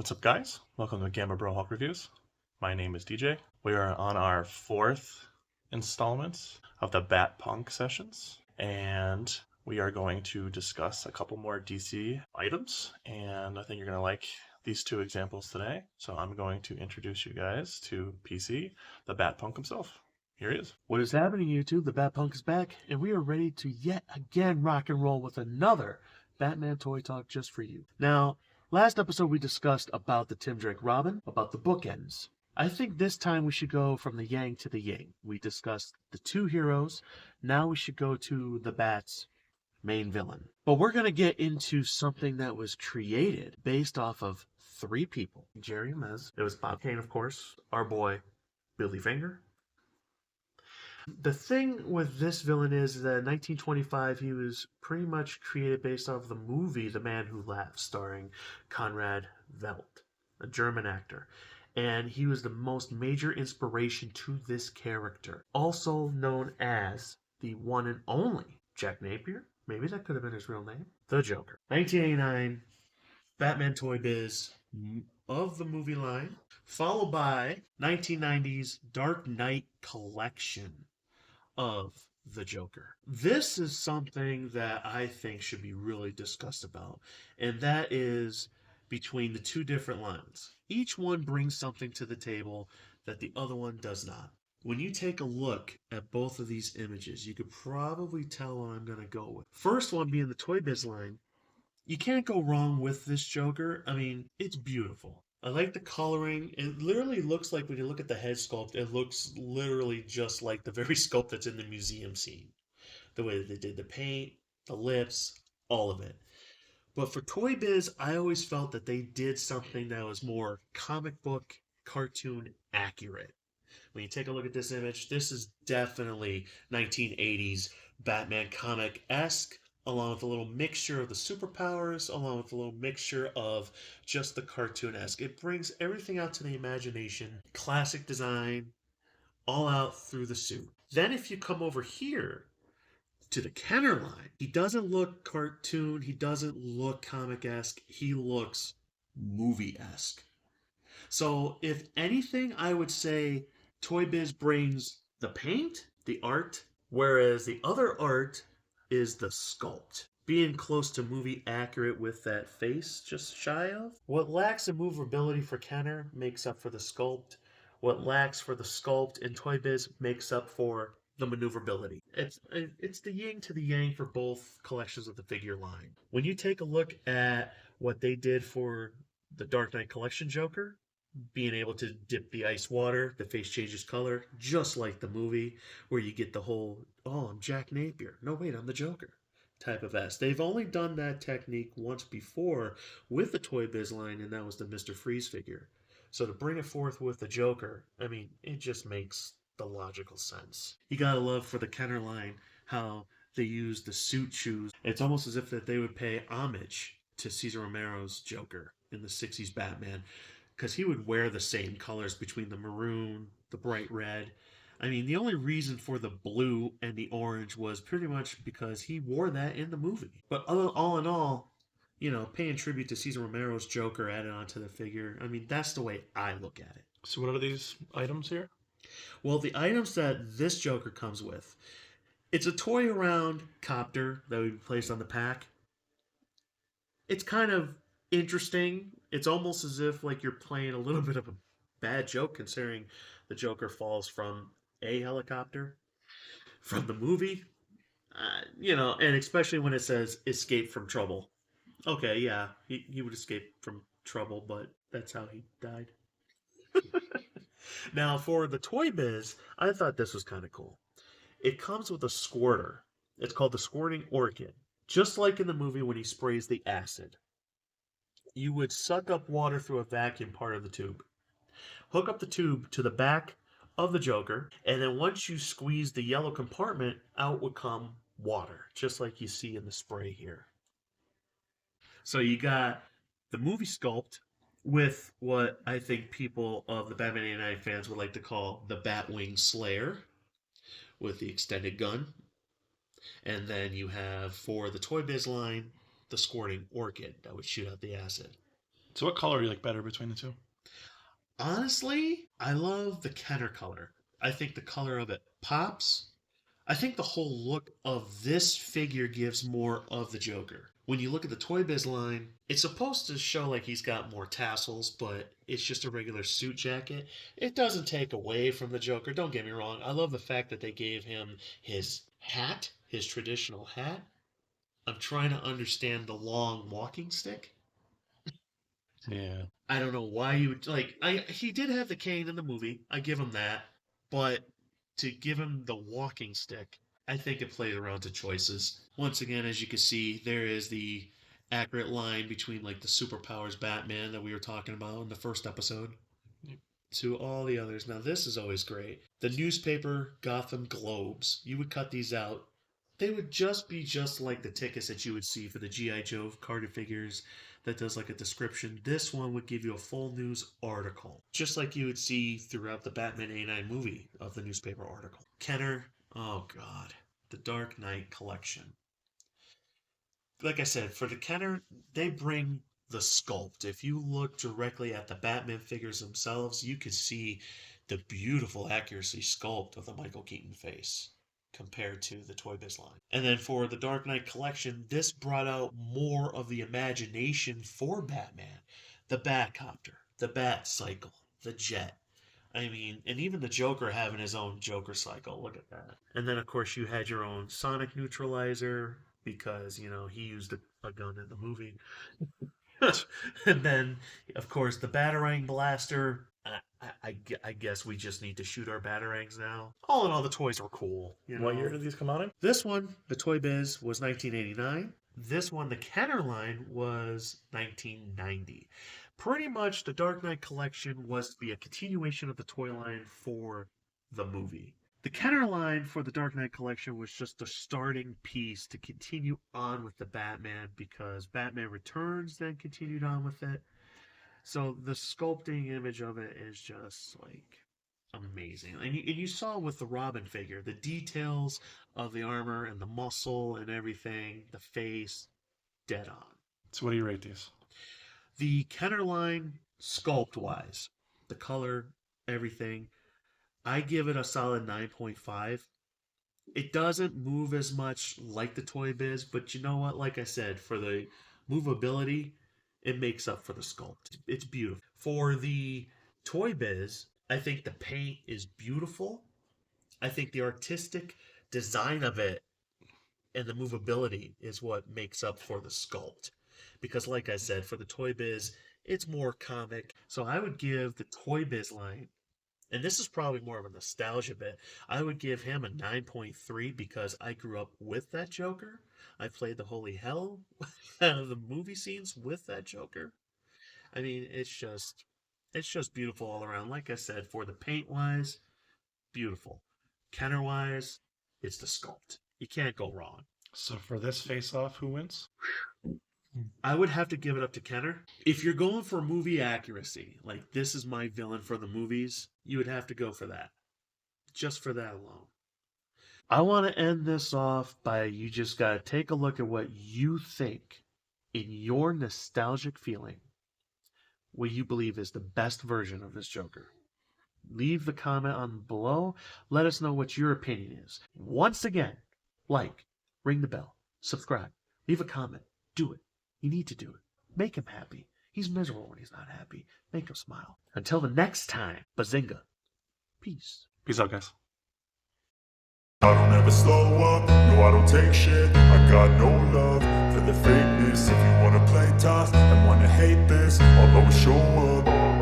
What's up, guys? Welcome to Gamma Bro Hulk Reviews. My name is DJ. We are on our fourth installment of the Bat Punk sessions, and we are going to discuss a couple more DC items, and I think you're going to like these two examples today. So I'm going to introduce you guys to PC, the Bat Punk himself. Here he is. What is happening, YouTube? The Bat Punk is back, and we are ready to yet again rock and roll with another Batman Toy Talk just for you. Now, last episode we discussed about the Tim Drake Robin, about the bookends. I think this time we should go from the yang to the yin. We discussed the two heroes. Now we should go to the Bat's main villain. But we're going to get into something that was created based off of three people. Jerry Mez. It was Bob Kane, of course. Our boy, Billy Finger. The thing with this villain is that in 1925 he was pretty much created based off the movie The Man Who Laughs, starring Conrad Veidt, a German actor. And he was the most major inspiration to this character, also known as the one and only Jack Napier. Maybe that could have been his real name. The Joker. 1989, Batman Toy Biz of the movie line, followed by 1990's Dark Knight collection of the Joker. This is something that I think should be really discussed about, and that is between the two different lines. Each one brings something to the table that the other one does not. When you take a look at both of these images, you could probably tell what I'm going to go with. First one being the Toy Biz line. You can't go wrong with this Joker. I mean, it's beautiful. I like the coloring. It literally looks like, when you look at the head sculpt, it looks literally just like the very sculpt that's in the museum scene. The way that they did the paint, the lips, all of it. But for Toy Biz, I always felt that they did something that was more comic book, cartoon accurate. When you take a look at this image, this is definitely 1980s Batman comic-esque, along with a little mixture of the superpowers, along with a little mixture of just the cartoon-esque. It brings everything out to the imagination. Classic design, all out through the suit. Then if you come over here to the Kenner line, he doesn't look cartoon, he doesn't look comic-esque, he looks movie-esque. So if anything, I would say Toy Biz brings the paint, the art, whereas the other art is the sculpt. Being close to movie accurate with that face just shy of. What lacks in movability for Kenner makes up for the sculpt. What lacks for the sculpt in Toy Biz makes up for the maneuverability. It's the yin to the yang for both collections of the figure line. When you take a look at what they did for the Dark Knight Collection Joker, being able to dip the ice water, the face changes color, just like the movie, where you get the whole, oh, I'm Jack Napier. No, wait, I'm the Joker type of S. They've only done that technique once before with the Toy Biz line, and that was the Mr. Freeze figure. So to bring it forth with the Joker, I mean, it just makes the logical sense. You gotta love for the Kenner line how they use the suit shoes. It's almost as if that they would pay homage to Cesar Romero's Joker in the 60s Batman, because he would wear the same colors between the maroon, the bright red. I mean, the only reason for the blue and the orange was pretty much because he wore that in the movie. But all in all, you know, paying tribute to Cesar Romero's Joker added onto the figure, I mean, that's the way I look at it. So what are these items here? Well, the items that this Joker comes with, it's a toy around copter that would be placed on the pack. It's kind of interesting. It's almost as if like you're playing a little bit of a bad joke, considering the Joker falls from a helicopter from the movie. You know, and especially when it says escape from trouble. Okay, yeah, he would escape from trouble, but that's how he died. Now, for the Toy Biz, I thought this was kind of cool. It comes with a squirter. It's called the Squirting Orchid. Just like in the movie when he sprays the acid. You would suck up water through a vacuum part of the tube. Hook up the tube to the back of the Joker, and then once you squeeze the yellow compartment, out would come water, just like you see in the spray here. So you got the movie sculpt with what I think people of the Batman 89 fans would like to call the Batwing Slayer, with the extended gun. And then you have, for the Toy Biz line, the Squirting Orchid that would shoot out the acid. So what color do you like better between the two? Honestly, I love the Kenner color. I think the color of it pops. I think the whole look of this figure gives more of the Joker. When you look at the Toy Biz line, it's supposed to show like he's got more tassels, but it's just a regular suit jacket. It doesn't take away from the Joker, don't get me wrong. I love the fact that they gave him his hat, his traditional hat. I'm trying to understand the long walking stick. Yeah. I don't know why you would like. He did have the cane in the movie. I give him that, but to give him the walking stick, I think it played around to choices. Once again, as you can see, there is the accurate line between like the superpowers Batman that we were talking about in the first episode Yep. to all the others. Now this is always great. The newspaper Gotham Globes. You would cut these out. They would just be just like the tickets that you would see for the G.I. Joe carded figures that does like a description. This one would give you a full news article, just like you would see throughout the Batman 89 movie of the newspaper article. Kenner, oh god, the Dark Knight collection. Like I said, for the Kenner, they bring the sculpt. If you look directly at the Batman figures themselves, you can see the beautiful accuracy sculpt of the Michael Keaton face compared to the Toy Biz line. And then for the Dark Knight collection, this brought out more of the imagination for Batman. The Batcopter, the Bat Cycle, the jet. I mean, and even the Joker having his own Joker cycle. Look at that. And then, of course, you had your own Sonic Neutralizer because, you know, he used a gun in the movie. And then, of course, the Batarang Blaster. I guess we just need to shoot our Batarangs now. All in all, the toys were cool. You know? What year did these come out in? This one, the Toy Biz, was 1989. This one, the Kenner line, was 1990. Pretty much, the Dark Knight collection was to be a continuation of the toy line for the movie. The Kenner line for the Dark Knight collection was just a starting piece to continue on with the Batman because Batman Returns then continued on with it. So the sculpting image of it is just like amazing. And you saw with the Robin figure, the details of the armor and the muscle and everything, the face, dead on. So what do you rate these? The Kenner line, sculpt-wise, the color, everything, I give it a solid 9.5. It doesn't move as much like the Toy Biz, but you know what? Like I said, for the movability, it makes up for the sculpt. It's beautiful. For the Toy Biz, I think the paint is beautiful. I think the artistic design of it and the movability is what makes up for the sculpt. Because like I said, for the Toy Biz, it's more comic. So I would give the Toy Biz line, and this is probably more of a nostalgia bit, I would give him a 9.3 because I grew up with that Joker. I played the holy hell out of the movie scenes with that Joker. I mean, it's just beautiful all around. Like I said, for the paint wise, beautiful. Kenner wise, it's the sculpt. You can't go wrong. So for this face-off, who wins? I would have to give it up to Kenner. If you're going for movie accuracy, like this is my villain for the movies, you would have to go for that. Just for that alone. I want to end this off by you just got to take a look at what you think in your nostalgic feeling, what you believe is the best version of this Joker. Leave the comment on below. Let us know what your opinion is. Once again, like, ring the bell, subscribe, leave a comment. Do it. You need to do it. Make him happy. He's miserable when he's not happy. Make him smile. Until the next time, Bazinga. Peace. Peace out, guys. I don't ever slow up, no I don't take shit. I got no love for the fakeness. If you wanna play tough and wanna hate this, I'll always show up.